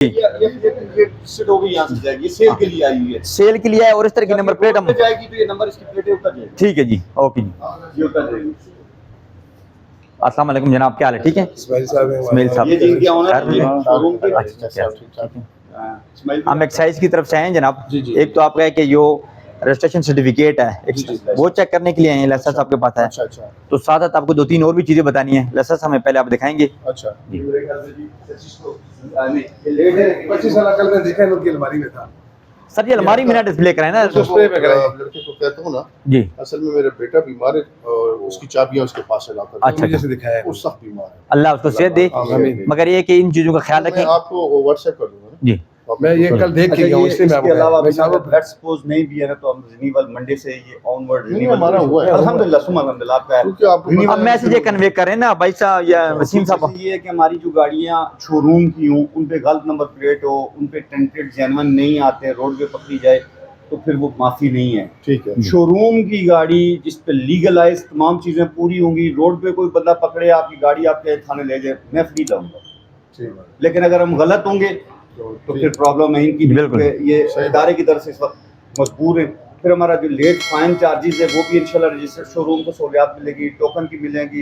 ये सेट हो गई, यहाँ से जाएगी, ये सेल के लिए आई हुई है, सेल के लिए है और इस तरह की नंबर प्लेट हम, जाएगी तो ये नंबर इसकी प्लेटें उतर जाएगी। ठीक है जी, ओके जी। ये उतर जाएगी। अस्सलाम वालेकुम जनाब, क्या हाल है? ठीक है इस्माइल साहब इस्माइल साहब, ये जिनके ऑनर हैं, खैर, शोरूम के। अच्छा, ठीक है। इस्माइल हम एक्साइज की तरफ से आए हैं जनाब। जी, जी। एक तो आपका है कि जो रजिस्ट्रेशन सर्टिफिकेट है जी, जी। वो चेक करने के लिए आए हैं, लाइसेंस आपके पास है, अच्छा अच्छा तो साथ साथ आपको 2-3 और भी चीजें बतानी है। लाइसेंस हमें पहले आप दिखाएंगे। अच्छा। मेरे ख्याल से जी 25 को नहीं, ये लेट है। 25 साल कल मैं देखा इनकी अलमारी में था। सर ये अलमारी में ना डिस्प्ले कराए ना तो स्प्रे पे कराए। लड़के को कहता हूँ ना, जी। असल में मेरा बेटा बीमार है और उसकी चाबियां उसके पास है लाकर। अच्छा, जैसे दिखाया है। वो सख्त बीमार है। अल्लाह उसको सेहत दे, आमीन। मगर ये कि इन चीजों का ख्याल मैं रखें आपको व्हाट्सएप कर दूंगा ना। जी। मैं ये कल देख के अच्छा, गया हूँ, इसलिए मैं इसके अलावा आपको अगर ब्लड सपोज नहीं भी है ना, तो हम रिन्यूअल मंडे से ये ऑनवर्ड नहीं, रिन्यूअल हमारा हुआ है। अल्हम्दुलिल्लाह, सुमा अल्हम्दुलिल्लाह आपका है। क्योंकि आपको अब मैसेज ये कन्वे करें ना भाई साहब या वसीम साहब। जैसे ये है कि हमारी जो गाड़ियाँ शोरूम की हों, उन पे गलत नंबर प्लेट हो, उन पे टेंटेड जेन्युइन नहीं आते, रोड पे पकड़ी जाए तो फिर वो माफ़ी नहीं है। ठीक है। शोरूम की गाड़ी जिस पे लीगलाइज तमाम चीज़ें पूरी होंगी, रोड पे कोई बंदा पकड़े आपकी गाड़ी आपके थाने ले जाए, मैं फ्री जाऊँगा। ठीक है। लेकिन अगर हम गलत होंगे तो फिर प्रॉब्लम है इनकी। बिल्कुल। ये इदारे की तरफ से इस वक्त मजबूर है। फिर हमारा जो लेट फाइन चार्जेस है वो भी इंशाल्लाह रजिस्टर्ड शोरूम को सहूलियात मिलेगी, टोकन की मिलेंगी।